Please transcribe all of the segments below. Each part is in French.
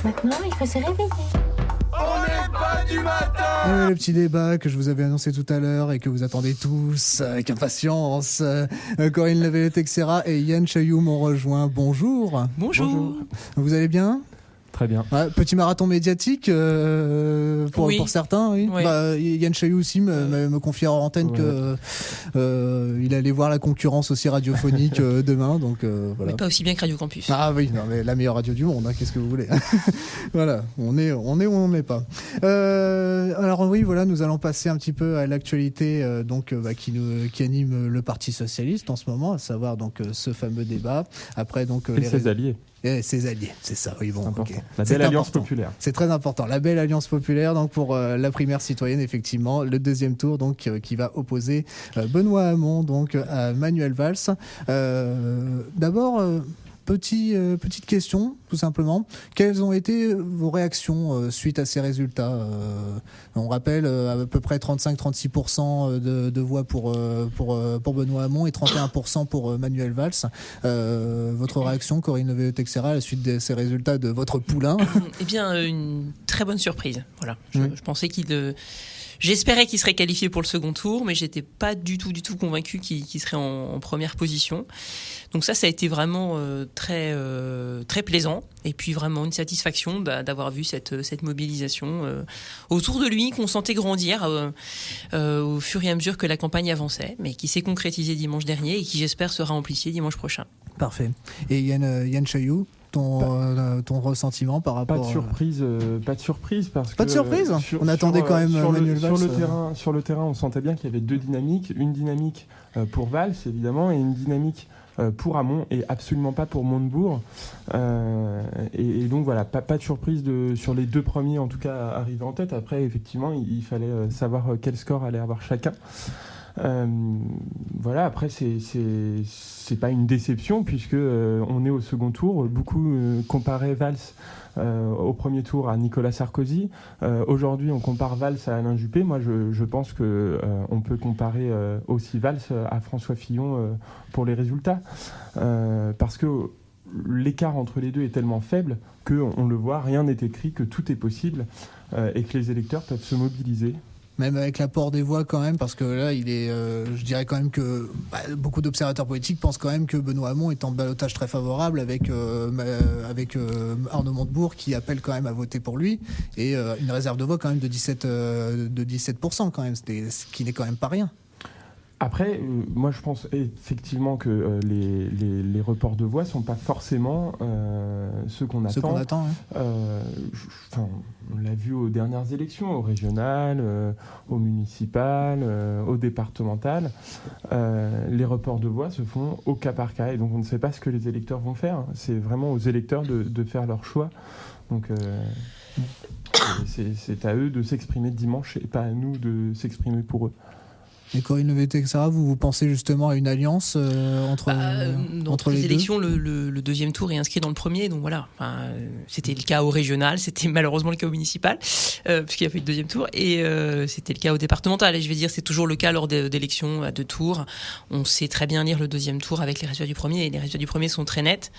Maintenant, il faut se réveiller. On n'est pas du matin. Le petit débat que je vous avais annoncé tout à l'heure et que vous attendez tous avec impatience. Corinne Levet-Texera et Yann Chailloux m'ont rejoint. Bonjour. Bonjour. Vous allez bien ? Très bien. Ouais, petit marathon médiatique pour certains, oui. Oui. Yann Chailloux aussi me confiait en antenne que il allait voir la concurrence aussi radiophonique demain, donc voilà. Mais pas aussi bien que Radio Campus. Ah oui, non, mais la meilleure radio du monde, hein, qu'est-ce que vous voulez. Voilà, on est où on n'est pas. Alors oui, voilà, nous allons passer un petit peu à l'actualité qui anime le Parti socialiste en ce moment, à savoir donc ce fameux débat. Après donc et ses alliés. Et ses alliés, c'est ça, oui, bon, ok. La belle alliance populaire. C'est très important, la belle alliance populaire, donc pour la primaire citoyenne, effectivement, le deuxième tour, donc qui va opposer Benoît Hamon, donc à Manuel Valls. D'abord, petite question, tout simplement. Quelles ont été vos réactions suite à ces résultats ? On rappelle à peu près 35-36% de voix pour Benoît Hamon et 31% pour Manuel Valls. Votre réaction, Corinne Levet-Texera, à la suite de ces résultats de votre poulain ? Eh bien, une très bonne surprise. Voilà. Je pensais j'espérais qu'il serait qualifié pour le second tour, mais j'étais pas du tout convaincu qu'il serait en première position. Donc ça a été vraiment très plaisant, et puis vraiment une satisfaction d'avoir vu cette mobilisation autour de lui, qu'on sentait grandir au fur et à mesure que la campagne avançait, mais qui s'est concrétisée dimanche dernier et qui, j'espère, sera amplifiée dimanche prochain. Parfait. Et Yann Chailloux, ton ressentiment par rapport pas de surprise parce pas de surprise. On attendait quand même Manuel Valls. Sur le terrain, on sentait bien qu'il y avait deux dynamiques, une dynamique pour Valls évidemment et une dynamique pour Hamon et absolument pas pour Montebourg. Et donc voilà, pas de surprise sur les deux premiers en tout cas arrivés en tête. Après effectivement, il fallait savoir quel score allait avoir chacun. Voilà, après c'est pas une déception puisque on est au second tour. Beaucoup comparaient Valls au premier tour à Nicolas Sarkozy. Aujourd'hui, on compare Valls à Alain Juppé. Moi, je pense que on peut comparer aussi Valls à François Fillon pour les résultats, parce que l'écart entre les deux est tellement faible qu'on le voit, rien n'est écrit, que tout est possible et que les électeurs peuvent se mobiliser. Même avec l'apport des voix quand même, parce que là, je dirais quand même que beaucoup d'observateurs politiques pensent quand même que Benoît Hamon est en ballottage très favorable avec Arnaud Montebourg qui appelle quand même à voter pour lui, et une réserve de voix quand même de 17% quand même, ce qui n'est quand même pas rien. Après, moi je pense effectivement que les reports de voix ne sont pas forcément ceux qu'on attend. On l'a vu aux dernières élections, au régional, au municipal, au départemental. Les reports de voix se font au cas par cas, et donc on ne sait pas ce que les électeurs vont faire. C'est vraiment aux électeurs de faire leur choix. Donc c'est à eux de s'exprimer dimanche et pas à nous de s'exprimer pour eux. Et Corinne Levet-Texera, vous pensez justement à une alliance entre les élections, le deuxième tour est inscrit dans le premier, donc voilà. C'était le cas au régional, c'était malheureusement le cas au municipal, puisqu'il n'y a pas eu de deuxième tour, et c'était le cas au départemental. Et je vais dire, c'est toujours le cas lors d'élections à deux tours. On sait très bien lire le deuxième tour avec les résultats du premier, et les résultats du premier sont très nets.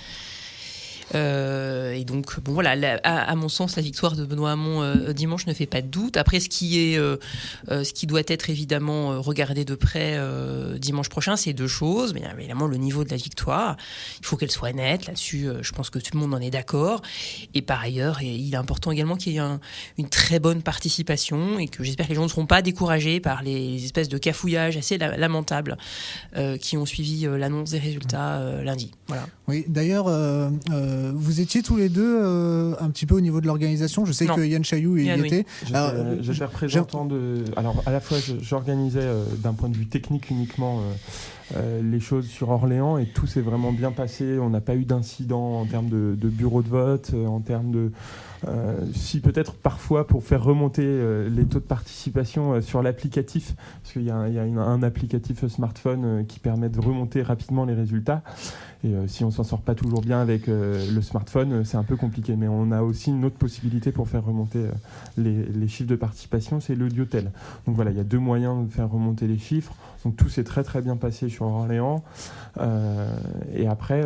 Et donc bon voilà, à mon sens, la victoire de Benoît Hamon dimanche ne fait pas de doute. Après, ce qui doit être évidemment regardé de près dimanche prochain, c'est deux choses. Bien évidemment, le niveau de la victoire, il faut qu'elle soit nette. Là-dessus, je pense que tout le monde en est d'accord. Et par ailleurs, il est important également qu'il y ait une très bonne participation, et que j'espère que les gens ne seront pas découragés par les espèces de cafouillages assez lamentables qui ont suivi l'annonce des résultats lundi. Voilà. Oui, d'ailleurs, vous étiez tous les deux un petit peu au niveau de l'organisation. Je sais que Yann Chailloux y était. J'étais représentant de... Alors, à la fois, j'organisais d'un point de vue technique uniquement les choses sur Orléans, et tout s'est vraiment bien passé. On n'a pas eu d'incident en termes de bureau de vote, en termes de... si peut-être parfois pour faire remonter les taux de participation sur l'applicatif, parce qu'il y a un applicatif smartphone qui permet de remonter rapidement les résultats, et si on s'en sort pas toujours bien avec le smartphone, c'est un peu compliqué, mais on a aussi une autre possibilité pour faire remonter les chiffres de participation, c'est l'audiotel. Donc voilà, il y a deux moyens de faire remonter les chiffres. Donc tout s'est très très bien passé sur Orléans, et après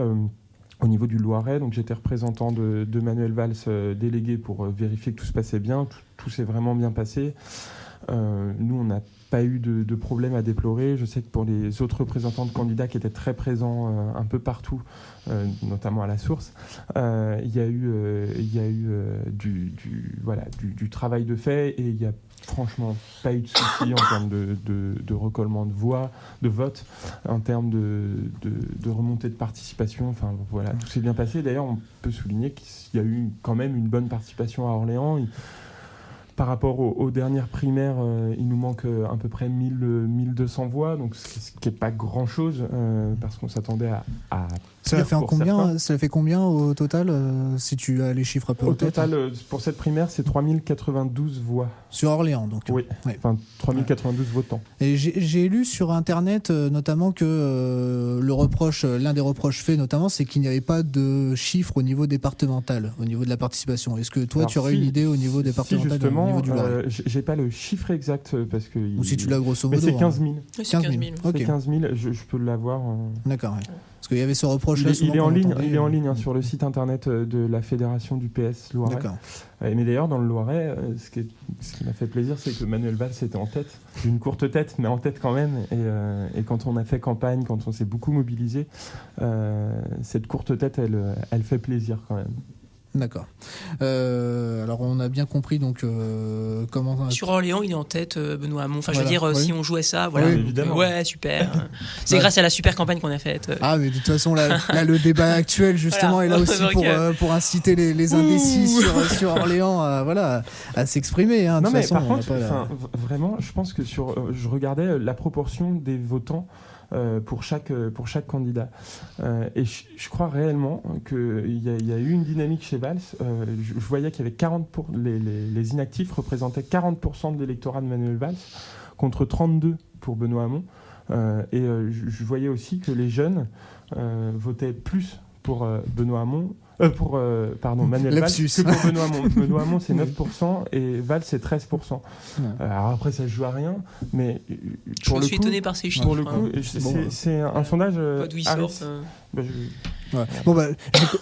au niveau du Loiret. Donc j'étais représentant de Manuel Valls, délégué pour vérifier que tout se passait bien. Tout s'est vraiment bien passé. Nous, on n'a pas eu de problème à déplorer. Je sais que pour les autres représentants de candidats qui étaient très présents un peu partout, notamment à la source, il y a eu du travail de fait, et il n'y a franchement pas eu de soucis en termes de recollement de voix, de vote, en termes de remontée de participation. Enfin voilà, tout s'est bien passé. D'ailleurs, on peut souligner qu'il y a eu quand même une bonne participation à Orléans. Par rapport aux dernières primaires, il nous manque à peu près 1200 voix, donc ce qui n'est pas grand-chose, parce qu'on s'attendait à ça fait combien au total, si tu as les chiffres un peu au total, pour cette primaire, c'est 3092 voix. Sur Orléans, donc. Oui, ouais. Enfin 3092 votants. Et j'ai lu sur Internet, notamment, que l'un des reproches faits, notamment, c'est qu'il n'y avait pas de chiffres au niveau départemental, au niveau de la participation. Est-ce que toi, tu aurais une idée au niveau départemental, justement, au niveau du Loiret j'ai pas le chiffre exact, parce que... Ou si tu l'as grosso modo. Mais c'est 15 000. Oui, c'est 15 000. Okay. C'est 15 000, je peux l'avoir. D'accord, ouais. Parce qu'il y avait ce reproche-là. Il est en ligne sur le site internet de la fédération du PS Loiret. D'accord. Mais d'ailleurs, dans le Loiret, ce qui m'a fait plaisir, c'est que Manuel Valls était en tête, d'une courte tête, mais en tête quand même. Et quand on a fait campagne, quand on s'est beaucoup mobilisé, cette courte tête, elle fait plaisir quand même. D'accord. Alors on a bien compris donc comment. Sur Orléans, il est en tête, Benoît Hamon. Enfin, je veux dire, oui. Si on jouait ça, voilà. Oui, évidemment. Ouais, super. C'est grâce à la super campagne qu'on a faite. Ah, mais de toute façon, là le débat actuel justement voilà. est là aussi pour inciter les indécis sur Orléans à s'exprimer. Hein. Non, de mais toute façon, par contre, vraiment, je pense que je regardais la proportion des votants. Pour chaque candidat. Et je crois réellement qu'il y a eu une dynamique chez Valls. Je voyais qu'il y avait les inactifs représentaient 40% de l'électorat de Manuel Valls, contre 32% pour Benoît Hamon. Et je voyais aussi que les jeunes votaient plus pour Benoît Hamon. Manuel Valls que pour Benoît Hamon. Benoît Hamon, c'est 9% et Valls, c'est 13%. Alors après, ça ne joue à rien, mais je suis étonné par ces chiffres. Pour le coup, c'est un sondage. Pas d'où ils sortent. Ouais. Bon là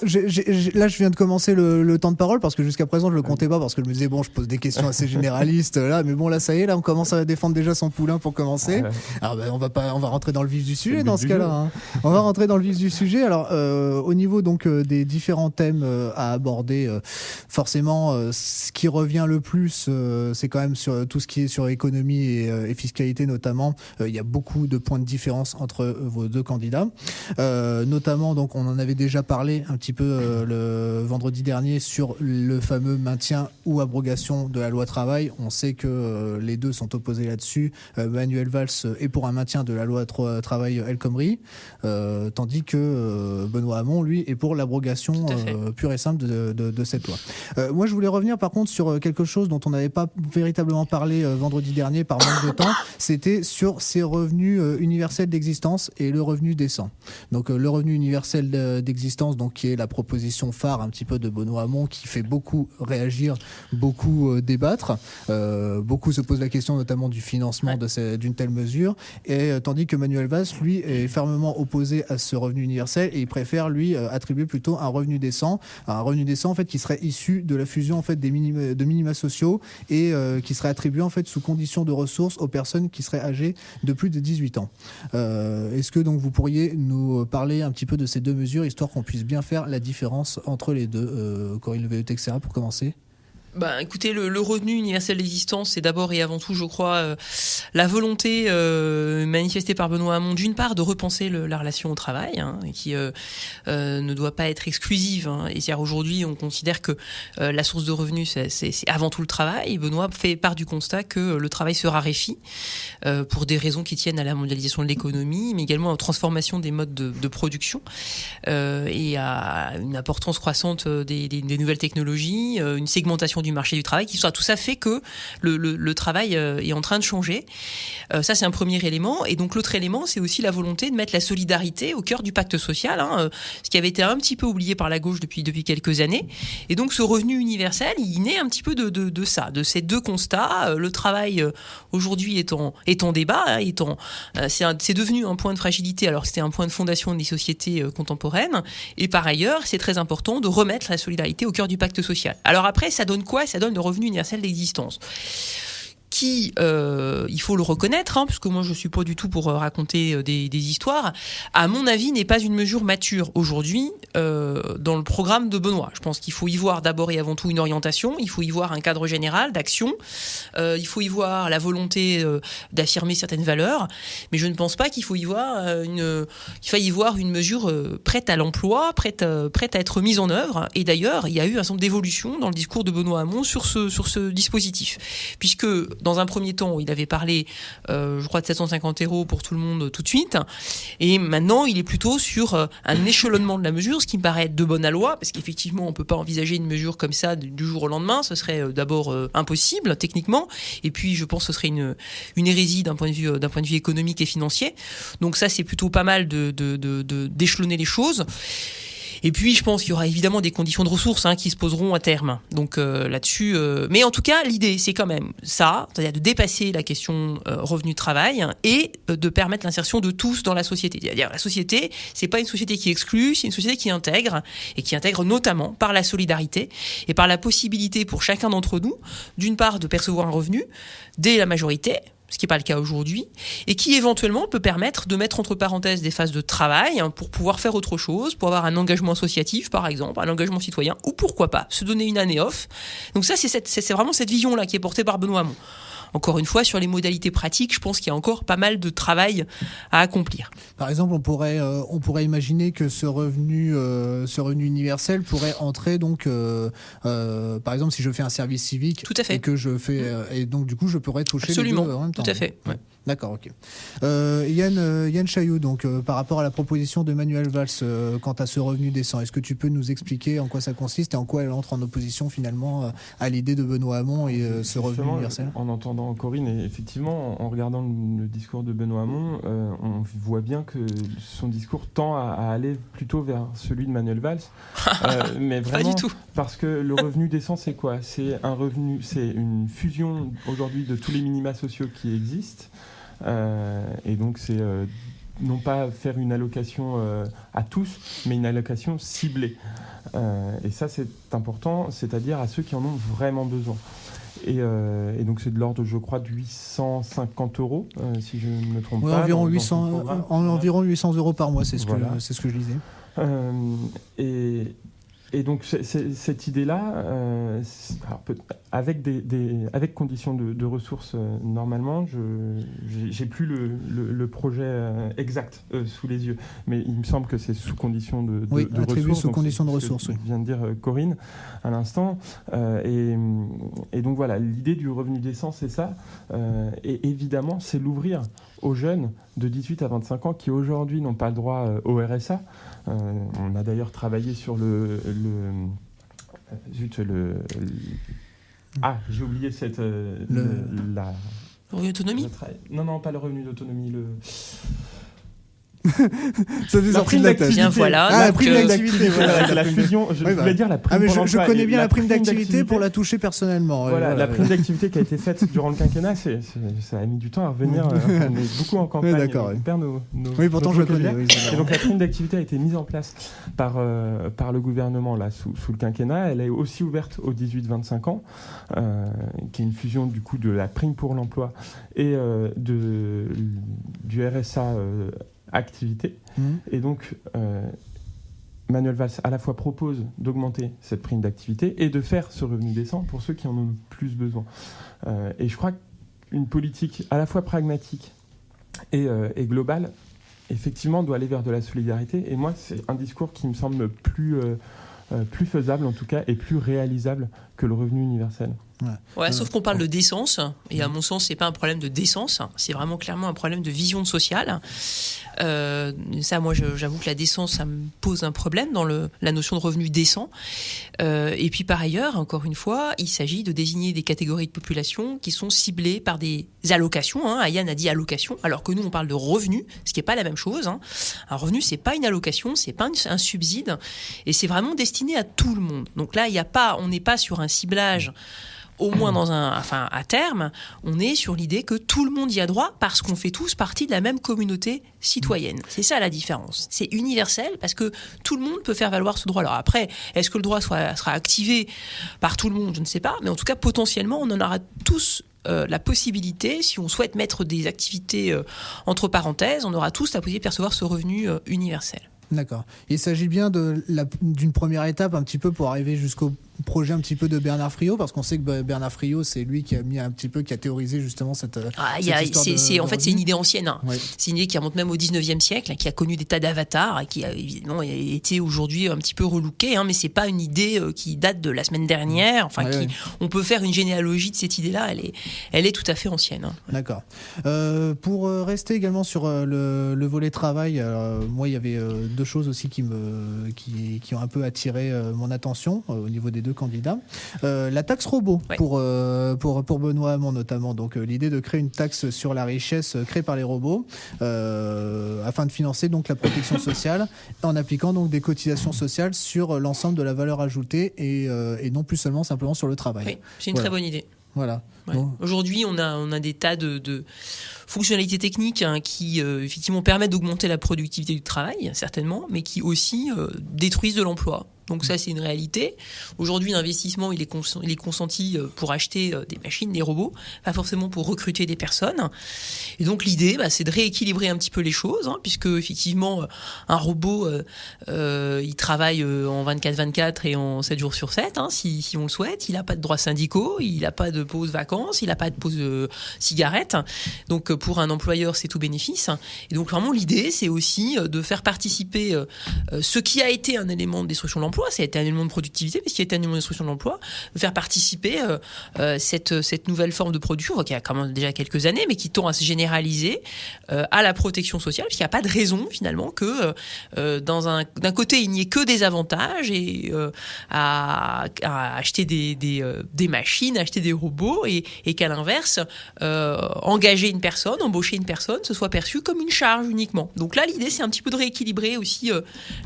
je viens de commencer le temps de parole parce que jusqu'à présent je le comptais pas parce que je me disais je pose des questions assez généralistes là, mais bon là ça y est, là on commence à défendre déjà son poulain pour commencer. Alors on va rentrer dans le vif du sujet dans ce cas-là. Hein. On va rentrer dans le vif du sujet. Alors au niveau donc des différents thèmes à aborder, forcément ce qui revient le plus c'est quand même sur tout ce qui est sur économie et fiscalité notamment. Il y a beaucoup de points de différence entre vos deux candidats, notamment donc on en avait déjà parlé un petit peu le vendredi dernier sur le fameux maintien ou abrogation de la loi travail. On sait que les deux sont opposés là-dessus. Manuel Valls est pour un maintien de la loi travail El Khomri, tandis que Benoît Hamon, lui, est pour l'abrogation pure et simple de cette loi. Moi, je voulais revenir par contre sur quelque chose dont on n'avait pas véritablement parlé vendredi dernier par manque de temps. C'était sur ces revenus universels d'existence et le revenu décent. Donc le revenu universel d'existence, donc qui est la proposition phare un petit peu de Benoît Hamon, qui fait beaucoup réagir, beaucoup débattre. Beaucoup se posent la question notamment du financement d'une telle mesure, et tandis que Manuel Valls, lui, est fermement opposé à ce revenu universel et il préfère lui attribuer plutôt un revenu décent en fait qui serait issu de la fusion en fait de minima sociaux et qui serait attribué en fait sous conditions de ressources aux personnes qui seraient âgées de plus de 18 ans. Est-ce que donc vous pourriez nous parler un petit peu de ces deux mesures, histoire qu'on puisse bien faire la différence entre les deux. Corinne Leveilleux-Texera, pour commencer. Écoutez, le revenu universel d'existence, c'est d'abord et avant tout, je crois, la volonté manifestée par Benoît Hamon, d'une part, de repenser la relation au travail, qui ne doit pas être exclusive. Et c'est-à-dire aujourd'hui, on considère que la source de revenus, c'est avant tout le travail. Benoît fait part du constat que le travail se raréfie pour des raisons qui tiennent à la mondialisation de l'économie, mais également à la transformation des modes de production et à une importance croissante des nouvelles technologies, une segmentation du marché du travail, tout ça fait que le travail est en train de changer. Ça, c'est un premier élément. Et donc, l'autre élément, c'est aussi la volonté de mettre la solidarité au cœur du pacte social, ce qui avait été un petit peu oublié par la gauche depuis quelques années. Et donc, ce revenu universel, il naît un petit peu de ça, de ces deux constats. Le travail, aujourd'hui, est en débat, c'est devenu un point de fragilité, alors que c'était un point de fondation des sociétés contemporaines. Et par ailleurs, c'est très important de remettre la solidarité au cœur du pacte social. Alors après, ça donne quoi ? Ça donne le revenu universel d'existence, qui, il faut le reconnaître, parce que moi je suis pas du tout pour raconter des histoires, à mon avis n'est pas une mesure mature aujourd'hui dans le programme de Benoît. Je pense qu'il faut y voir d'abord et avant tout une orientation, il faut y voir un cadre général d'action, il faut y voir la volonté d'affirmer certaines valeurs, mais je ne pense pas qu'il faut y voir une mesure prête à l'emploi, prête à être mise en œuvre. Et d'ailleurs, il y a eu un certain nombre d'évolutions dans le discours de Benoît Hamon sur ce dispositif, puisque dans un premier temps, il avait parlé, je crois, de 750 € pour tout le monde tout de suite. Et maintenant, il est plutôt sur un échelonnement de la mesure, ce qui me paraît être de bonne loi, parce qu'effectivement, on ne peut pas envisager une mesure comme ça du jour au lendemain. Ce serait d'abord impossible, techniquement. Et puis, je pense que ce serait une hérésie d'un point de vue économique et financier. Donc ça, c'est plutôt pas mal d'échelonner les choses. Et puis, je pense qu'il y aura évidemment des conditions de ressources qui se poseront à terme. Donc là-dessus, mais en tout cas, l'idée, c'est quand même ça, c'est-à-dire de dépasser la question revenu de travail et de permettre l'insertion de tous dans la société. C'est-à-dire la société, c'est pas une société qui exclut, c'est une société qui intègre, et qui intègre notamment par la solidarité et par la possibilité pour chacun d'entre nous, d'une part, de percevoir un revenu dès la majorité, ce qui n'est pas le cas aujourd'hui, et qui éventuellement peut permettre de mettre entre parenthèses des phases de travail pour pouvoir faire autre chose, pour avoir un engagement associatif par exemple, un engagement citoyen, ou pourquoi pas, se donner une année off. Donc ça, c'est vraiment cette vision-là qui est portée par Benoît Hamon. Encore une fois, sur les modalités pratiques, je pense qu'il y a encore pas mal de travail à accomplir. Par exemple, on pourrait imaginer que ce revenu universel pourrait entrer donc, par exemple, si je fais un service civique, tout à fait. Et que je fais, et donc du coup, je pourrais toucher absolument les deux en même temps. Tout à fait. Ouais. D'accord, ok. Yann Chailloux, donc par rapport à la proposition de Manuel Valls quant à ce revenu décent, est-ce que tu peux nous expliquer en quoi ça consiste et en quoi elle entre en opposition finalement à l'idée de Benoît Hamon et ce revenu universel ? En entendant Corinne, et effectivement, en regardant le discours de Benoît Hamon, on voit bien que son discours tend à aller plutôt vers celui de Manuel Valls. Mais vraiment, pas du tout. Parce que le revenu décent, c'est quoi ? C'est un revenu, c'est une fusion aujourd'hui de tous les minima sociaux qui existent. Et donc c'est non pas faire une allocation à tous, mais une allocation ciblée. Et ça c'est important, c'est-à-dire à ceux qui en ont vraiment besoin. Et donc c'est de l'ordre, je crois, de 850 €, si je ne me trompe pas. Environ 800 € par mois, c'est ce que je disais. Et donc cette idée-là, avec conditions de ressources, normalement, j'ai plus le projet exact sous les yeux, mais il me semble que c'est sous condition de ressources. Sous condition de ressources, oui. Vient de dire Corinne à l'instant. Et donc voilà, l'idée du revenu décent, c'est ça. Et évidemment, c'est l'ouvrir aux jeunes de 18 à 25 ans qui aujourd'hui n'ont pas le droit au RSA. On a d'ailleurs travaillé sur j'ai oublié cette... Le revenu d'autonomie ? Non, pas le revenu d'autonomie, Ça nous a pris de la tête. Bien voilà. La prime d'activité. Voilà, la fusion, je voulais dire la prime d'activité. Je connais bien la prime d'activité pour la toucher personnellement. Voilà, la prime d'activité qui a été faite durant le quinquennat, ça a mis du temps à revenir. On est beaucoup en campagne. D'accord. On perd oui, pourtant je le connais. Et donc la prime d'activité a été mise en place par le gouvernement là, sous le quinquennat. Elle est aussi ouverte aux 18-25 ans, qui est une fusion du coup de la prime pour l'emploi et du RSA activité. Et donc Manuel Valls à la fois propose d'augmenter cette prime d'activité et de faire ce revenu décent pour ceux qui en ont le plus besoin. Et je crois qu'une politique à la fois pragmatique et globale, effectivement, doit aller vers de la solidarité. Et moi, c'est un discours qui me semble plus faisable, en tout cas, et plus réalisable que le revenu universel. Ouais, sauf qu'on parle de décence, et à mon sens, c'est pas un problème de décence, c'est vraiment clairement un problème de vision sociale. Ça, moi, j'avoue que la décence, ça me pose un problème dans la notion de revenu décent. Et puis par ailleurs, encore une fois, il s'agit de désigner des catégories de population qui sont ciblées par des allocations. Ayane a dit allocation, alors que nous, on parle de revenu, ce qui n'est pas la même chose. Un revenu, c'est pas une allocation, c'est pas un subside, et c'est vraiment destiné à tout le monde. Donc là, on n'est pas sur un ciblage. Au moins à terme, on est sur l'idée que tout le monde y a droit parce qu'on fait tous partie de la même communauté citoyenne. C'est ça la différence. C'est universel parce que tout le monde peut faire valoir ce droit. Alors après, est-ce que le droit sera activé par tout le monde ? Je ne sais pas. Mais en tout cas, potentiellement, on en aura tous la possibilité, si on souhaite mettre des activités entre parenthèses, on aura tous la possibilité de percevoir ce revenu universel. D'accord. Il s'agit bien d'une première étape un petit peu pour arriver jusqu'au projet un petit peu de Bernard Friot, parce qu'on sait que Bernard Friot, c'est lui qui a théorisé justement cette histoire c'est une idée ancienne. Ouais. C'est une idée qui remonte même au 19e siècle, qui a connu des tas d'avatars et qui a évidemment été aujourd'hui un petit peu relookée, mais c'est pas une idée qui date de la semaine dernière. On peut faire une généalogie de cette idée-là, elle est tout à fait ancienne. D'accord. Pour rester également sur le volet travail, moi il y avait deux choses aussi qui ont un peu attiré mon attention au niveau des deux candidats. La taxe robot pour Benoît Hamon notamment. Donc l'idée de créer une taxe sur la richesse créée par les robots afin de financer donc la protection sociale en appliquant donc des cotisations sociales sur l'ensemble de la valeur ajoutée et non plus simplement sur le travail. Oui, c'est une très bonne idée. Voilà. Ouais. Bon. Aujourd'hui, on a des tas de fonctionnalités techniques qui effectivement permettent d'augmenter la productivité du travail, certainement, mais qui aussi détruisent de l'emploi. Donc ça, c'est une réalité. Aujourd'hui, l'investissement, il est consenti pour acheter des machines, des robots, pas forcément pour recruter des personnes. Et donc l'idée, c'est de rééquilibrer un petit peu les choses, puisque effectivement, un robot, il travaille en 24/24 et en 7 jours sur 7, si on le souhaite. Il n'a pas de droits syndicaux, il n'a pas de pause vacances, il n'a pas de pause cigarette. Donc pour un employeur, c'est tout bénéfice. Et donc vraiment, l'idée, c'est aussi de faire participer ce qui a été un élément de destruction de l'emploi. Ça a été un élément de productivité, mais ce qui a été un élément de destruction de l'emploi, de faire participer cette nouvelle forme de production, qui a quand même déjà quelques années, mais qui tend à se généraliser à la protection sociale, puisqu'il n'y a pas de raison finalement que d'un côté il n'y ait que des avantages et à acheter des machines, acheter des robots, et qu'à l'inverse, engager une personne, embaucher une personne, ce soit perçu comme une charge uniquement. Donc là, l'idée, c'est un petit peu de rééquilibrer aussi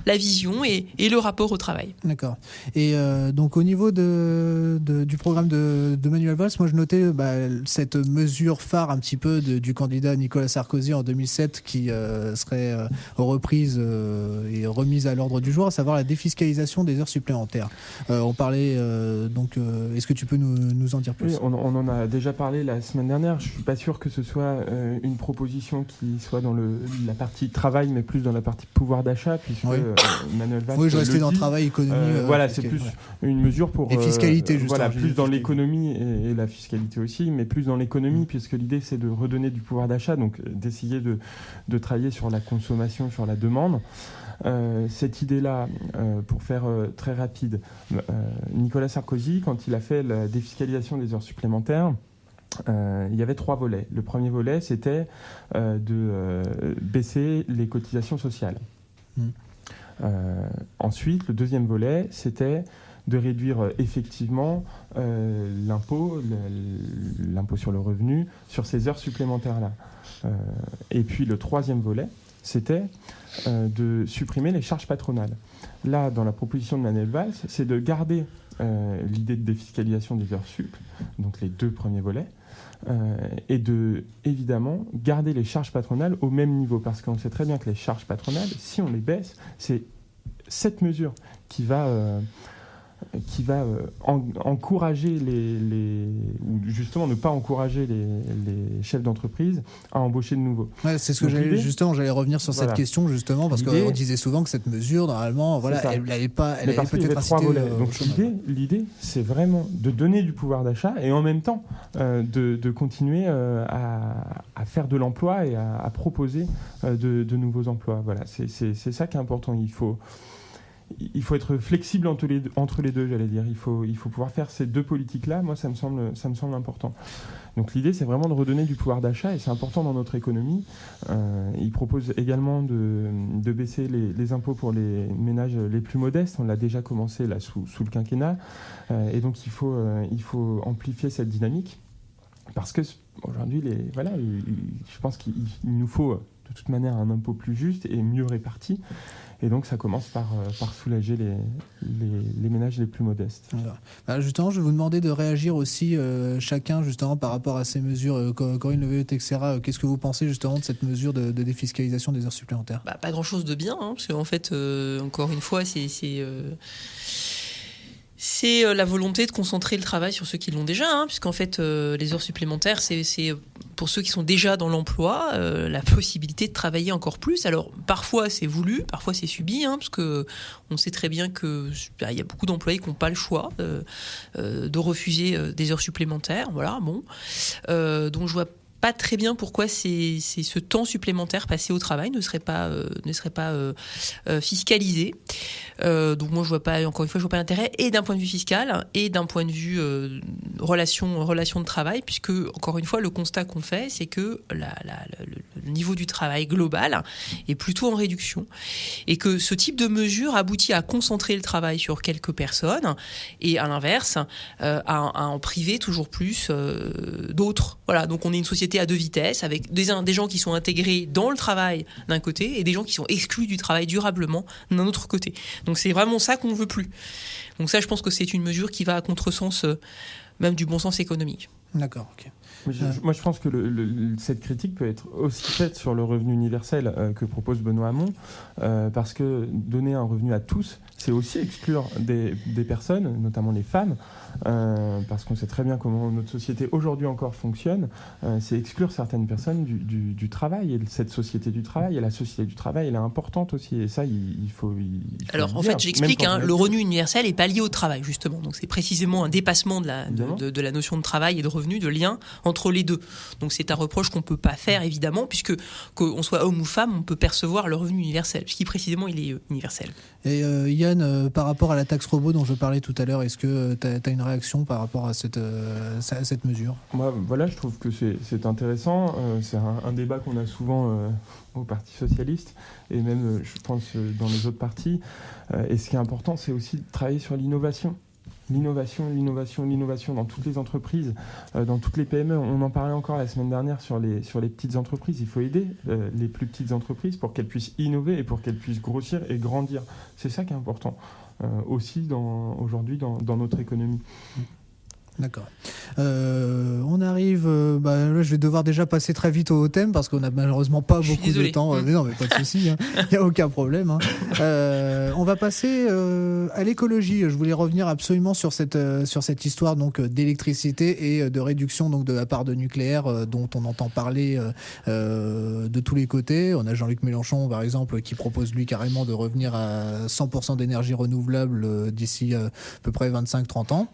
la vision et le rapport au travail. D'accord. Et donc au niveau du programme de Manuel Valls, moi je notais cette mesure phare un petit peu du candidat Nicolas Sarkozy en 2007 qui serait reprise et remise à l'ordre du jour, à savoir la défiscalisation des heures supplémentaires. On parlait est-ce que tu peux nous en dire plus ? Oui, on en a déjà parlé la semaine dernière. Je suis pas sûr que ce soit une proposition qui soit dans la partie travail, mais plus dans la partie pouvoir d'achat, puisque Manuel Valls. Oui, je restais dans le travail, économie. C'est plus une mesure pour. Et fiscalité, justement. Plus dans l'économie et la fiscalité aussi, mais plus dans l'économie, puisque l'idée c'est de redonner du pouvoir d'achat, donc d'essayer de travailler sur la consommation, sur la demande. Cette idée-là, pour faire très rapide, Nicolas Sarkozy, quand il a fait la défiscalisation des heures supplémentaires, il y avait 3 volets. Le premier volet, c'était de baisser les cotisations sociales. Ensuite, le deuxième volet, c'était de réduire effectivement l'impôt sur le revenu sur ces heures supplémentaires-là. Et puis le troisième volet, c'était de supprimer les charges patronales. Là, dans la proposition de Manuel Valls, c'est de garder l'idée de défiscalisation des heures sup, donc les 2 premiers volets, et de, évidemment, garder les charges patronales au même niveau, parce qu'on sait très bien que les charges patronales, si on les baisse, c'est cette mesure qui va encourager ou justement ne pas encourager les chefs d'entreprise à embaucher de nouveau. Ouais, c'est ce que j'allais revenir sur cette question justement, parce qu'on disait souvent que cette mesure, normalement, elle n'allait peut-être inciter. Donc l'idée, c'est vraiment de donner du pouvoir d'achat et en même temps de continuer à faire de l'emploi et à proposer de nouveaux emplois. Voilà, c'est ça qui est important. il faut être flexible entre les deux, j'allais dire. Il faut pouvoir faire ces deux politiques-là. Moi, ça me semble important. Donc l'idée, c'est vraiment de redonner du pouvoir d'achat, et c'est important dans notre économie. Il propose également de baisser les impôts pour les ménages les plus modestes. On l'a déjà commencé là sous le quinquennat. Et donc il faut amplifier cette dynamique, parce que aujourd'hui, je pense qu'il nous faut de toute manière un impôt plus juste et mieux réparti. Et donc ça commence par soulager les ménages les plus modestes. Voilà. Justement, je vais vous demander de réagir aussi chacun justement par rapport à ces mesures. Corinne Leveilleux-Texera, qu'est-ce que vous pensez justement de cette mesure de défiscalisation des heures supplémentaires ? Pas grand-chose de bien, parce qu'en fait, encore une fois, c'est la volonté de concentrer le travail sur ceux qui l'ont déjà, puisqu'en fait, les heures supplémentaires, c'est pour ceux qui sont déjà dans l'emploi, la possibilité de travailler encore plus. Alors, parfois, c'est voulu, parfois, c'est subi, parce que on sait très bien qu'il y a beaucoup d'employés qui n'ont pas le choix de refuser des heures supplémentaires. Voilà, bon. Donc, je vois pas très bien pourquoi c'est ce temps supplémentaire passé au travail ne serait pas fiscalisé. Donc moi je vois pas l'intérêt, et d'un point de vue fiscal et d'un point de vue relation de travail, puisque encore une fois le constat qu'on fait, c'est que le niveau du travail global est plutôt en réduction, et que ce type de mesure aboutit à concentrer le travail sur quelques personnes, et à l'inverse à en priver toujours plus d'autres. Voilà, donc on est une société à deux vitesses, avec des gens qui sont intégrés dans le travail d'un côté et des gens qui sont exclus du travail durablement d'un autre côté. Donc c'est vraiment ça qu'on ne veut plus. Donc ça, je pense que c'est une mesure qui va à contresens même du bon sens économique. D'accord, ok. Moi, je pense que cette critique peut être aussi faite sur le revenu universel que propose Benoît Hamon, parce que donner un revenu à tous, c'est aussi exclure des personnes, notamment les femmes, parce qu'on sait très bien comment notre société aujourd'hui encore fonctionne. C'est exclure certaines personnes du travail, et cette société du travail, et la société du travail, elle est importante aussi, et ça, il faut Alors, en fait, j'explique, le revenu universel n'est pas lié au travail, justement. Donc, c'est précisément un dépassement de la notion de travail et de revenu, de lien entre les deux. Donc, c'est un reproche qu'on ne peut pas faire, évidemment, puisque qu'on soit homme ou femme, on peut percevoir le revenu universel, puisqu'il précisément, il est universel. Et Yann, par rapport à la taxe robot dont je parlais tout à l'heure, est-ce que tu as une réaction par rapport à cette mesure ? Moi, voilà, je trouve que c'est intéressant. C'est un débat qu'on a souvent au Parti socialiste, et même, je pense, dans les autres partis. Et ce qui est important, c'est aussi de travailler sur l'innovation. L'innovation dans toutes les entreprises, dans toutes les PME. On en parlait encore la semaine dernière sur les petites entreprises. Il faut aider les plus petites entreprises pour qu'elles puissent innover et pour qu'elles puissent grossir et grandir. C'est ça qui est important aussi aujourd'hui dans notre économie. D'accord. On arrive. Là, je vais devoir déjà passer très vite au thème parce qu'on n'a malheureusement pas beaucoup de temps. Mais non, mais pas de souci. Il n'y a aucun problème. On va passer à l'écologie. Je voulais revenir absolument sur cette histoire donc d'électricité et de réduction donc de la part de nucléaire dont on entend parler de tous les côtés. On a Jean-Luc Mélenchon, par exemple, qui propose lui carrément de revenir à 100% d'énergie renouvelable d'ici à peu près 25-30 ans.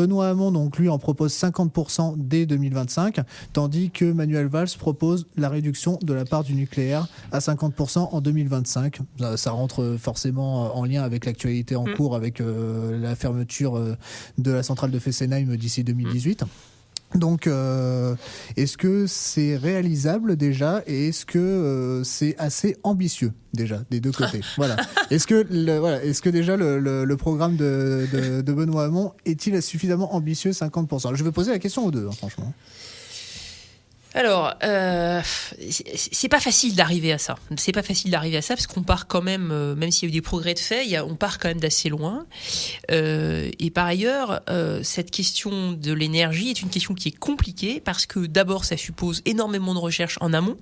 Benoît Hamon, donc lui, en propose 50% dès 2025, tandis que Manuel Valls propose la réduction de la part du nucléaire à 50% en 2025. Ça rentre forcément en lien avec l'actualité en cours, avec la fermeture de la centrale de Fessenheim d'ici 2018. Donc, est-ce que c'est réalisable déjà, et est-ce que c'est assez ambitieux déjà des deux côtés ? Voilà. Est-ce que déjà le programme de Benoît Hamon est-il suffisamment ambitieux, 50% ? Je vais poser la question aux deux, franchement. Alors, c'est pas facile d'arriver à ça. C'est pas facile d'arriver à ça parce qu'on part quand même, même s'il y a eu des progrès de fait, on part quand même d'assez loin. Et par ailleurs, cette question de l'énergie est une question qui est compliquée parce que d'abord, ça suppose énormément de recherche en amont.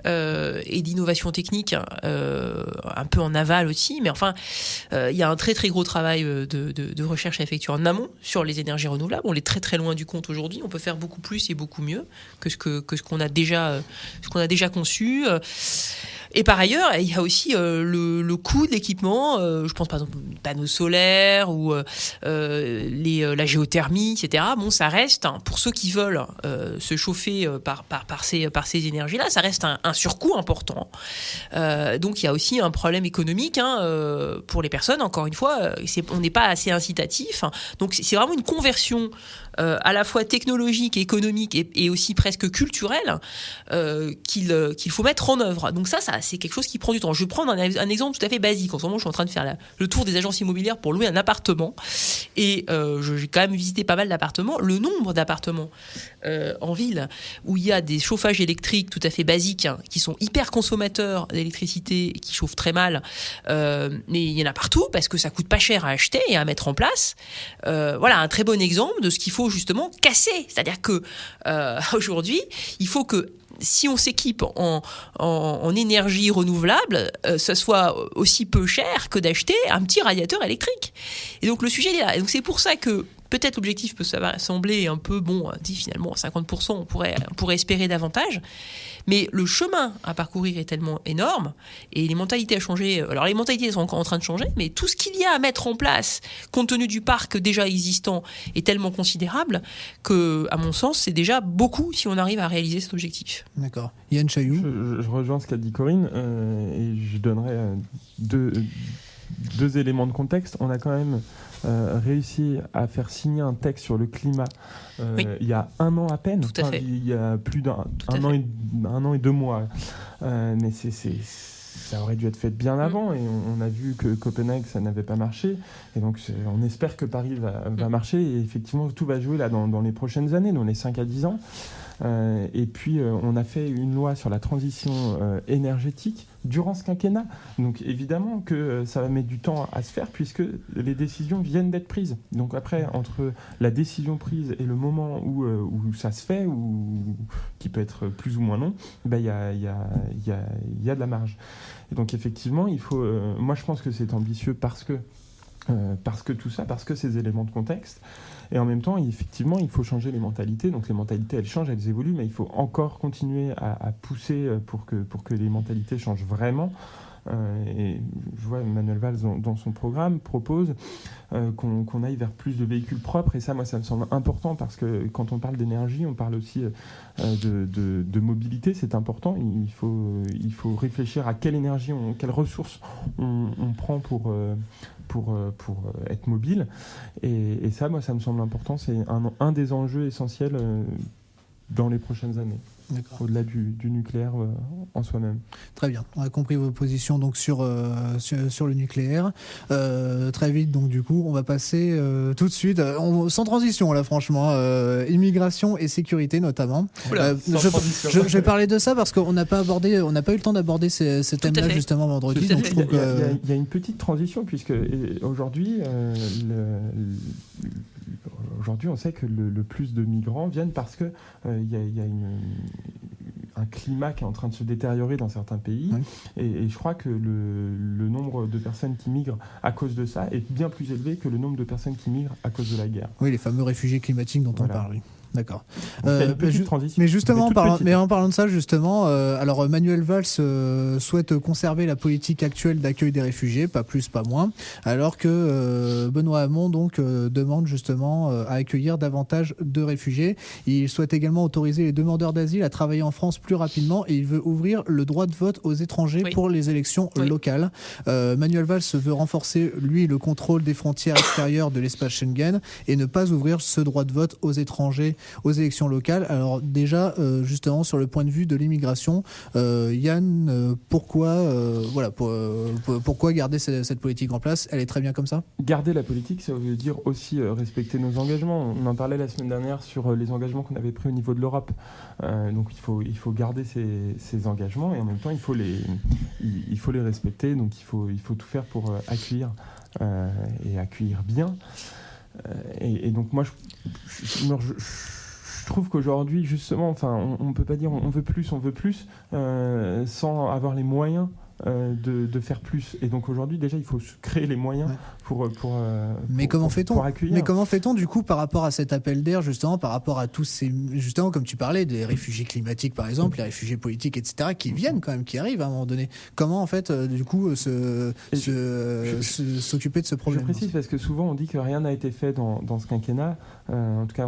Et d'innovation technique un peu en aval aussi, mais enfin il y a un très très gros travail de recherche à effectuer en amont sur les énergies renouvelables. On est très très loin du compte aujourd'hui. On peut faire beaucoup plus et beaucoup mieux que ce qu'on a déjà conçu. Et par ailleurs, il y a aussi le coût de l'équipement. Je pense par exemple aux panneaux solaires ou la géothermie, etc. Bon, ça reste, pour ceux qui veulent se chauffer par ces énergies-là, ça reste un surcoût important. Donc il y a aussi un problème économique pour les personnes. Encore une fois, on n'est pas assez incitatif. Donc c'est vraiment une conversion à la fois technologique, économique et aussi presque culturelle qu'il faut mettre en œuvre. Donc ça c'est quelque chose qui prend du temps. Je vais prendre un exemple tout à fait basique. En ce moment, je suis en train de faire le tour des agences immobilières pour louer un appartement et j'ai quand même visité pas mal d'appartements. Le nombre d'appartements en ville où il y a des chauffages électriques tout à fait basiques qui sont hyper consommateurs d'électricité et qui chauffent très mal, mais il y en a partout parce que ça coûte pas cher à acheter et à mettre en place. Voilà un très bon exemple de ce qu'il faut justement casser. C'est-à-dire que aujourd'hui, il faut que si on s'équipe en énergie renouvelable, ça soit aussi peu cher que d'acheter un petit radiateur électrique. Et donc le sujet est là. Et donc c'est pour ça que peut-être l'objectif peut sembler un peu dit finalement 50%, on pourrait espérer davantage. Mais le chemin à parcourir est tellement énorme et les mentalités à changer. Alors les mentalités sont encore en train de changer, mais tout ce qu'il y a à mettre en place, compte tenu du parc déjà existant, est tellement considérable que, à mon sens, c'est déjà beaucoup si on arrive à réaliser cet objectif. D'accord. Yann Chailloux. Je rejoins ce qu'a dit Corinne et je donnerai deux éléments de contexte. On a quand même réussi à faire signer un texte sur le climat il y a 1 an à peine. Tout à fait. Il y a plus d'un an et 2 mois. Mais ça aurait dû être fait bien avant et on a vu que Copenhague, ça n'avait pas marché. Et donc, on espère que Paris va marcher. Et effectivement, tout va jouer là dans les prochaines années, dans les 5 à 10 ans. Et puis, on a fait une loi sur la transition énergétique durant ce quinquennat. Donc, évidemment que ça va mettre du temps à se faire puisque les décisions viennent d'être prises. Donc, après, entre la décision prise et le moment où ça se fait, ou qui peut être plus ou moins long, il y a de la marge. Et donc, effectivement, il faut... moi, je pense que c'est ambitieux parce que ces éléments de contexte. Et en même temps, effectivement, il faut changer les mentalités. Donc les mentalités, elles changent, elles évoluent, mais il faut encore continuer à pousser pour que les mentalités changent vraiment. Et je vois Manuel Valls dans son programme propose qu'on aille vers plus de véhicules propres. Et ça, moi, ça me semble important parce que quand on parle d'énergie, on parle aussi de mobilité. C'est important. Il faut réfléchir à quelle énergie, quelles ressources on prend pour être mobile. Et ça, moi, ça me semble important. C'est un des enjeux essentiels dans les prochaines années. D'accord. Au-delà du nucléaire en soi-même. Très bien, on a compris vos positions donc sur le nucléaire. Très vite, donc du coup, on va passer tout de suite, sans transition là franchement, immigration et sécurité notamment. Je vais parler de ça parce qu'on n'a pas eu le temps d'aborder ces thèmes-là justement vendredi. Donc il y a une petite transition puisque aujourd'hui, on sait que le plus de migrants viennent parce que il y a un climat qui est en train de se détériorer dans certains pays. Oui. Et je crois que le nombre de personnes qui migrent à cause de ça est bien plus élevé que le nombre de personnes qui migrent à cause de la guerre. Oui, les fameux réfugiés climatiques dont on parle, oui. D'accord. Mais justement, en parlant de ça, justement, alors Manuel Valls souhaite conserver la politique actuelle d'accueil des réfugiés, pas plus, pas moins, alors que Benoît Hamon donc demande justement à accueillir davantage de réfugiés. Il souhaite également autoriser les demandeurs d'asile à travailler en France plus rapidement et il veut ouvrir le droit de vote aux étrangers pour les élections locales. Manuel Valls veut renforcer, lui, le contrôle des frontières extérieures de l'espace Schengen et ne pas ouvrir ce droit de vote aux étrangers aux élections locales. Alors déjà, justement, sur le point de vue de l'immigration, Yann, pourquoi garder cette politique en place ? Elle est très bien comme ça ? Garder la politique, ça veut dire aussi respecter nos engagements. On en parlait la semaine dernière sur les engagements qu'on avait pris au niveau de l'Europe. Donc il faut garder ces engagements et en même temps, il faut les respecter. Donc il faut tout faire pour accueillir et accueillir bien. Et donc moi, je trouve qu'aujourd'hui, justement, on peut pas dire on veut plus sans avoir les moyens de faire plus. Et donc aujourd'hui, déjà, il faut créer les moyens pour accueillir. Mais comment fait-on du coup par rapport à cet appel d'air, justement, par rapport à tous ces, justement, comme tu parlais, des réfugiés climatiques par exemple, les réfugiés politiques, etc., qui viennent quand même, qui arrivent à un moment donné. Comment en fait, du coup, s'occuper de ce problème? Je précise parce que souvent on dit que rien n'a été fait dans ce quinquennat. En tout cas,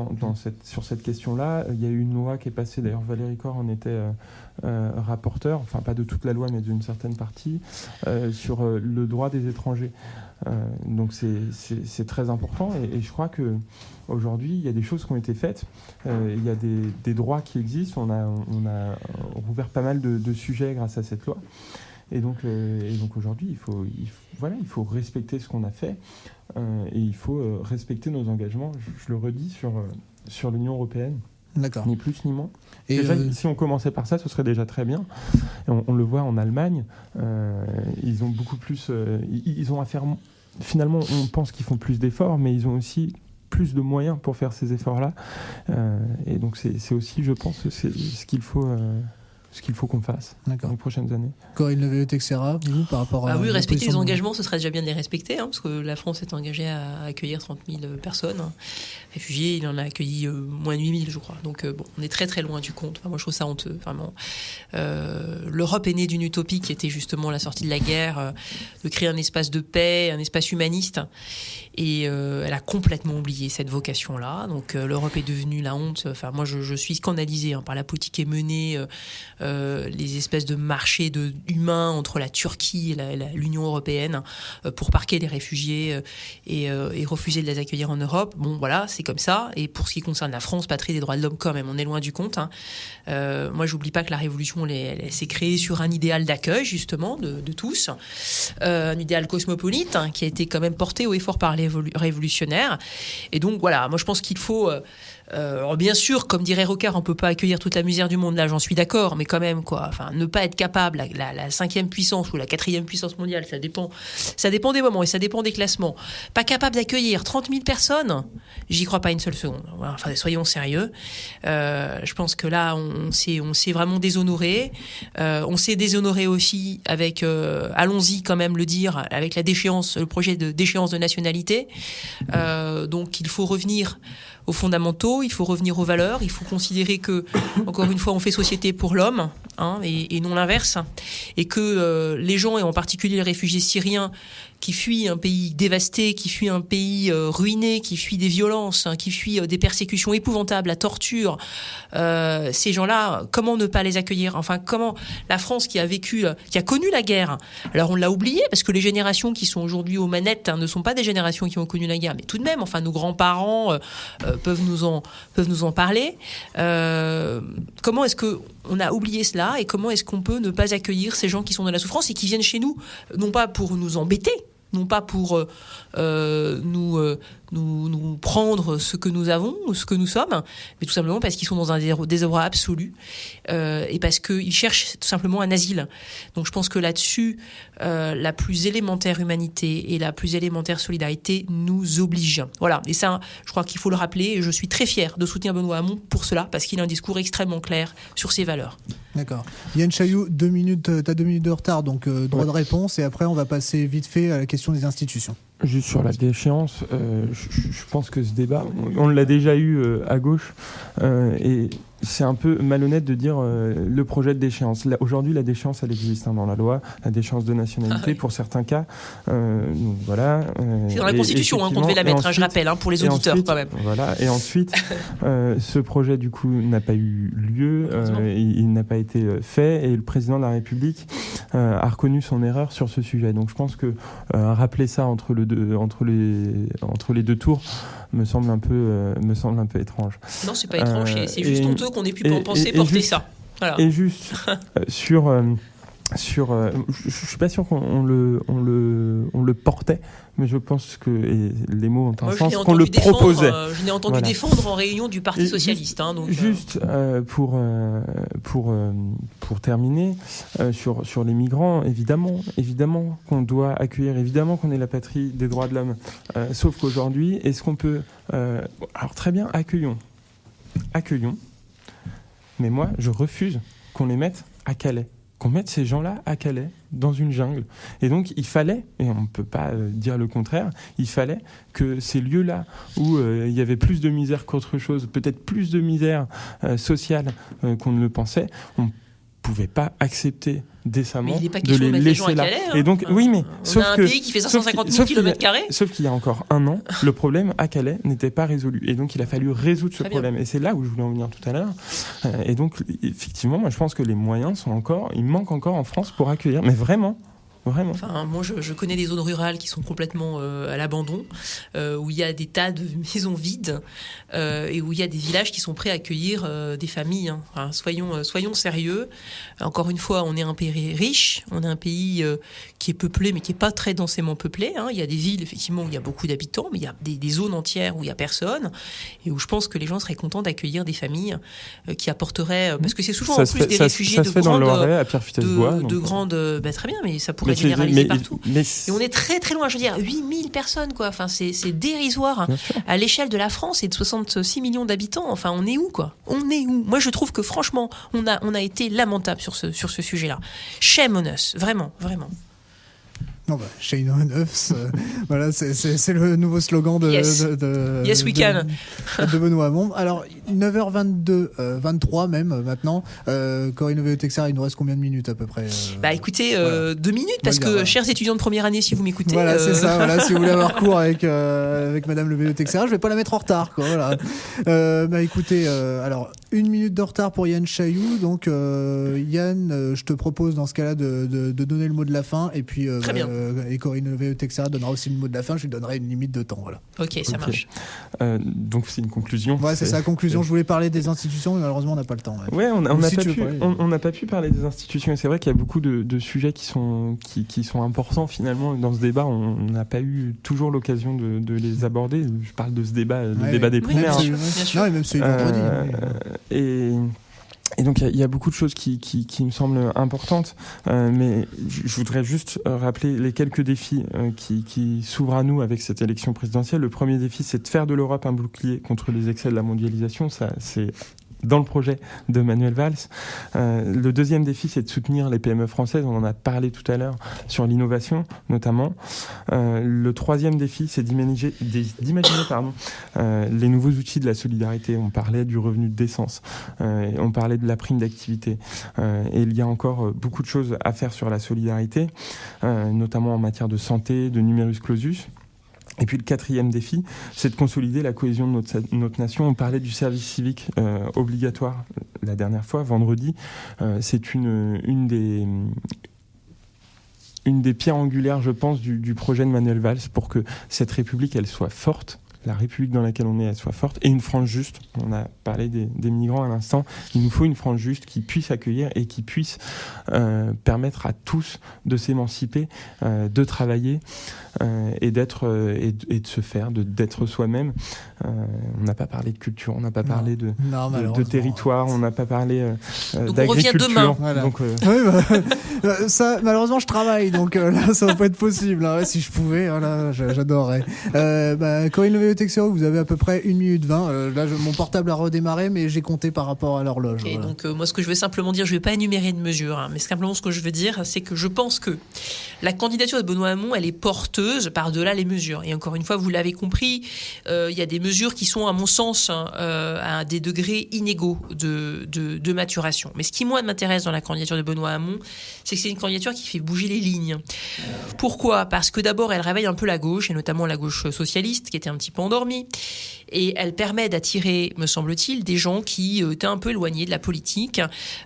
sur cette question-là, il y a eu une loi qui est passée. D'ailleurs, Valérie Corre en était rapporteur, enfin pas de toute la loi, mais d'une certaine partie, sur le droit des étrangers. Donc c'est très important et je crois que aujourd'hui il y a des choses qui ont été faites, il y a des droits qui existent, on a rouvert pas mal de sujets grâce à cette loi et donc aujourd'hui il faut respecter ce qu'on a fait et il faut respecter nos engagements, je le redis, sur l'Union européenne. D'accord. Ni plus ni moins. Et déjà, si on commençait par ça, ce serait déjà très bien. Et on le voit en Allemagne, ils ont beaucoup plus... ils ont à faire... Finalement, on pense qu'ils font plus d'efforts, mais ils ont aussi plus de moyens pour faire ces efforts-là. Et donc, c'est aussi, je pense, ce qu'il faut qu'on fasse dans les prochaines années. Corinne Leveilleux-Texera, vous, par rapport à... oui, respecter les engagements, ce serait déjà bien de les respecter, parce que la France est engagée à accueillir 30 000 personnes. Réfugiés, il en a accueilli moins de 8 000, je crois. Donc, on est très très loin du compte. Enfin, moi, je trouve ça honteux, vraiment. L'Europe est née d'une utopie qui était justement la sortie de la guerre, de créer un espace de paix, un espace humaniste. Et elle a complètement oublié cette vocation-là. Donc, l'Europe est devenue la honte. Enfin, moi, je suis scandalisée par la politique qui est menée, les espèces de marchés humains entre la Turquie et l'Union européenne pour parquer les réfugiés et refuser de les accueillir en Europe. Bon, voilà, c'est comme ça. Et pour ce qui concerne la France, patrie des droits de l'homme, quand même, on est loin du compte. Moi, j'oublie pas que la Révolution, elle s'est créée sur un idéal d'accueil, justement, de tous. Un idéal cosmopolite qui a été quand même porté haut et fort par les révolutionnaires. Et donc, voilà, moi, je pense qu'il faut... alors bien sûr, comme dirait Rocard, on peut pas accueillir toute la misère du monde, là j'en suis d'accord, mais quand même quoi, enfin ne pas être capable, la 5e puissance ou la 4e puissance mondiale, ça dépend des moments et ça dépend des classements, pas capable d'accueillir 30 000 personnes, j'y crois pas une seule seconde. Enfin soyons sérieux, je pense que là on s'est vraiment déshonoré, on s'est déshonoré aussi avec, allons-y quand même le dire, avec le projet de déchéance de nationalité, donc il faut revenir aux fondamentaux, il faut revenir aux valeurs, il faut considérer que, encore une fois, on fait société pour l'homme, et non l'inverse, et que les gens, et en particulier les réfugiés syriens, qui fuient un pays dévasté, qui fuient un pays ruiné, qui fuient des violences, qui fuient des persécutions épouvantables, la torture, ces gens-là, comment ne pas les accueillir? Enfin, comment la France qui a connu la guerre, alors on l'a oublié parce que les générations qui sont aujourd'hui aux manettes ne sont pas des générations qui ont connu la guerre, mais tout de même, enfin, nos grands-parents peuvent nous en parler. Comment est-ce que on a oublié cela et comment est-ce qu'on peut ne pas accueillir ces gens qui sont dans la souffrance et qui viennent chez nous, non pas pour nous embêter, non pas pour nous prendre ce que nous avons ou ce que nous sommes, mais tout simplement parce qu'ils sont dans un désarroi absolu et parce qu'ils cherchent tout simplement un asile. Donc je pense que là-dessus, la plus élémentaire humanité et la plus élémentaire solidarité nous obligent. Voilà, et ça, je crois qu'il faut le rappeler, et je suis très fière de soutenir Benoît Hamon pour cela, parce qu'il a un discours extrêmement clair sur ses valeurs. D'accord. Yann Chailloux, t'as 2 minutes de retard, donc droit de réponse, et après on va passer vite fait à la question des institutions. Juste sur la déchéance, je pense que ce débat, on l'a déjà eu à gauche, et c'est un peu malhonnête de dire le projet de déchéance. Là, aujourd'hui, la déchéance, elle existe dans la loi, la déchéance de nationalité pour certains cas. Donc, voilà. C'est dans la Constitution qu'on devait la mettre, ensuite, je rappelle, pour les auditeurs ensuite, quand même. Voilà. Et ensuite, ce projet du coup n'a pas eu lieu, il n'a pas été fait, et le président de la République a reconnu son erreur sur ce sujet. Donc je pense que rappeler ça entre les deux tours me semble un peu étrange. Non, c'est pas étrange, c'est juste honteux qu'on ait pu penser porter ça. Voilà. Et juste sur je suis pas sûr qu'on le portait, mais je pense que, et les mots ont un sens, qu'on le proposait. Je l'ai entendu défendre en réunion du Parti socialiste. Pour terminer, sur les migrants, évidemment qu'on doit accueillir, évidemment qu'on est la patrie des droits de l'homme. Sauf qu'aujourd'hui, est-ce qu'on peut... alors très bien, accueillons. Mais moi, je refuse qu'on les mette à Calais. qu'on mette ces gens-là à Calais, dans une jungle. Et donc, il fallait, et on ne peut pas dire le contraire, il fallait que ces lieux-là où il y avait plus de misère qu'autre chose, peut-être plus de misère sociale qu'on ne le pensait, on ne pouvait pas accepter décemment de les laisser là. Calais, hein. Et donc, oui, mais on a un pays qui fait 550 000 km². Sauf qu'il y a encore un an, le problème à Calais n'était pas résolu. Et donc, il a fallu résoudre ce problème. Et c'est là où je voulais en venir tout à l'heure. Et donc, effectivement, moi, je pense que les moyens il manque encore en France pour accueillir. Mais vraiment. Enfin, moi, je connais des zones rurales qui sont complètement à l'abandon, où il y a des tas de maisons vides et où il y a des villages qui sont prêts à accueillir des familles. Hein. Enfin, soyons sérieux. Encore une fois, on est un pays riche, on est un pays qui est peuplé, mais qui n'est pas très densément peuplé. Hein. Il y a des villes, effectivement, où il y a beaucoup d'habitants, mais il y a des zones entières où il n'y a personne et où je pense que les gens seraient contents d'accueillir des familles qui apporteraient... parce que c'est souvent en plus des réfugiés de grandes... très bien, mais ça pourrait généralisé partout. Et on est très très loin, je veux dire, 8000 personnes, quoi. Enfin, c'est dérisoire. À l'échelle de la France et de 66 millions d'habitants. Enfin, on est où, quoi? On est où? Moi, je trouve que franchement, on a été lamentable sur ce sujet-là. Shame on us, vraiment. Non, shame on us, voilà, c'est le nouveau slogan de Yes, we can. De Benoît Hamon. Alors, 9h22, 23 même maintenant. Corinne Veilleux-Texera, il nous reste combien de minutes à peu près écoutez, 2 minutes, parce que, chers étudiants de première année, si vous m'écoutez... Voilà, c'est ça, voilà, si vous voulez avoir cours avec Madame Veilleux-Texera, je vais pas la mettre en retard, quoi, voilà. Écoutez, alors, 1 minute de retard pour Yann Chailloux, donc Yann, je te propose dans ce cas-là de donner le mot de la fin, et puis... Très bien. Et Corinne Veilleux-Texera donnera aussi le mot de la fin, je lui donnerai une limite de temps, voilà. Ok, ça marche. Donc c'est une conclusion. Ouais, c'est ça, conclusion. Je voulais parler des institutions, mais malheureusement on n'a pas le temps. Ouais, on n'a pas pu parler des institutions, et c'est vrai qu'il y a beaucoup de sujets qui sont importants finalement dans ce débat. On n'a pas eu toujours l'occasion de les aborder. Je parle de ce débat, le débat des primaires. Bien sûr. Non, et même celui de vendredi. Et donc il y a beaucoup de choses qui me semblent importantes, mais je voudrais juste rappeler les quelques défis qui s'ouvrent à nous avec cette élection présidentielle. Le premier défi, c'est de faire de l'Europe un bouclier contre les excès de la mondialisation. Ça, c'est dans le projet de Manuel Valls. Le deuxième défi, c'est de soutenir les PME françaises. On en a parlé tout à l'heure sur l'innovation, notamment. Le troisième défi, c'est d'imaginer les nouveaux outils de la solidarité. On parlait du revenu de décence. On parlait de la prime d'activité. Et il y a encore beaucoup de choses à faire sur la solidarité, notamment en matière de santé, de numerus clausus. Et puis le quatrième défi, c'est de consolider la cohésion de notre nation. On parlait du service civique obligatoire la dernière fois, vendredi. C'est une des pierres angulaires, je pense, du projet de Manuel Valls pour que cette République, elle soit forte. La République dans laquelle on est, elle soit forte, et une France juste. On a parlé des migrants à l'instant. Il nous faut une France juste qui puisse accueillir et qui puisse permettre à tous de s'émanciper, de travailler et d'être et de se faire, d'être soi-même. On n'a pas parlé de culture, on n'a pas parlé de territoire, on n'a pas parlé donc d'agriculture. On revient demain. Voilà. Donc, oui, ça, malheureusement, je travaille, donc là, ça va pas être possible. Hein. Si je pouvais, là, j'adorerais. Corinne Veilleux-Texera, vous avez à peu près 1 minute 20. Là, mon portable a redémarré, mais j'ai compté par rapport à l'horloge. Okay, voilà. Donc, moi, ce que je veux simplement dire, je vais pas énumérer de mesures, mais simplement ce que je veux dire, c'est que je pense que la candidature de Benoît Hamon, elle est porteuse par-delà les mesures. Et encore une fois, vous l'avez compris, il y a des mesures qui sont, à mon sens, à des degrés inégaux de maturation. Mais ce qui, moi, m'intéresse dans la candidature de Benoît Hamon, c'est que c'est une candidature qui fait bouger les lignes. Pourquoi ? Parce que d'abord, elle réveille un peu la gauche, et notamment la gauche socialiste, qui était un petit peu endormie. Et elle permet d'attirer, me semble-t-il, des gens qui étaient un peu éloignés de la politique,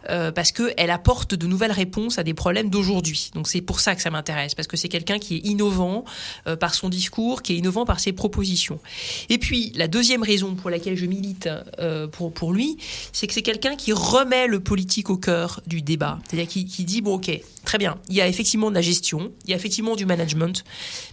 parce qu'elle apporte de nouvelles réponses à des problèmes d'aujourd'hui. Donc c'est pour ça que ça m'intéresse, parce que c'est quelqu'un qui est innovant par son discours, qui est innovant par ses propositions. Et puis, la deuxième raison pour laquelle je milite pour lui, c'est que c'est quelqu'un qui remet le politique au cœur du débat. C'est-à-dire qui dit, bon, ok, très bien, il y a effectivement de la gestion, il y a effectivement du management,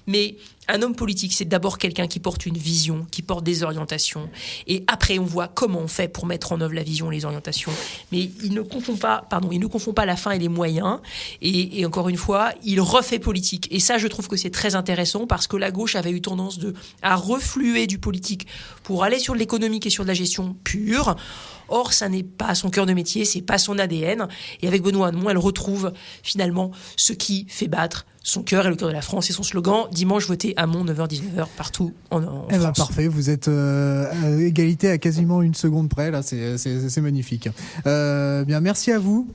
mais Un homme politique, c'est d'abord quelqu'un qui porte une vision, qui porte des orientations. Et après, on voit comment on fait pour mettre en œuvre la vision et les orientations. Mais il ne confond pas la fin et les moyens. Et encore une fois, il refait politique. Et ça, je trouve que c'est très intéressant parce que la gauche avait eu tendance à refluer du politique pour aller sur de l'économique et sur de la gestion pure. Or, ça n'est pas son cœur de métier, c'est pas son ADN. Et avec Benoît Hamon, elle retrouve finalement ce qui fait battre son cœur et le cœur de la France et son slogan « Dimanche, votez Hamon, 9h-19h, partout en France ». Parfait, vous êtes à égalité à quasiment une seconde près, là, c'est magnifique. Bien, merci à vous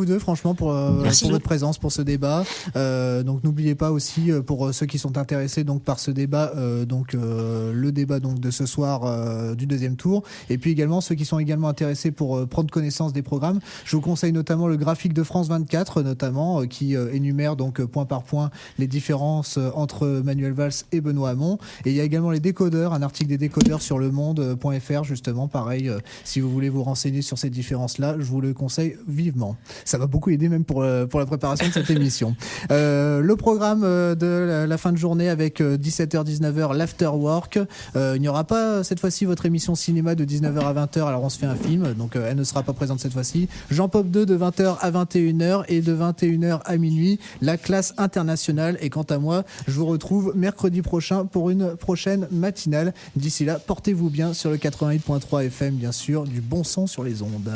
deux, franchement, pour votre présence, pour ce débat. Donc, n'oubliez pas aussi, pour ceux qui sont intéressés donc, par ce débat, le débat donc, de ce soir du deuxième tour, et puis également ceux qui sont également intéressés pour prendre connaissance des programmes, je vous conseille notamment le graphique de France 24, notamment, qui énumère donc point par point les différences entre Manuel Valls et Benoît Hamon. Et il y a également les décodeurs, un article des décodeurs sur lemonde.fr, justement, pareil, si vous voulez vous renseigner sur ces différences-là, je vous le conseille vivement. Ça va beaucoup aider même pour la préparation de cette émission. Le programme de la fin de journée avec 17h-19h, l'Afterwork. Il n'y aura pas cette fois-ci votre émission cinéma de 19h à 20h, alors on se fait un film, donc elle ne sera pas présente cette fois-ci. Jean Pop 2 de 20h à 21h et de 21h à minuit, la classe internationale. Et quant à moi, je vous retrouve mercredi prochain pour une prochaine matinale. D'ici là, portez-vous bien sur le 88.3 FM, bien sûr, du bon son sur les ondes.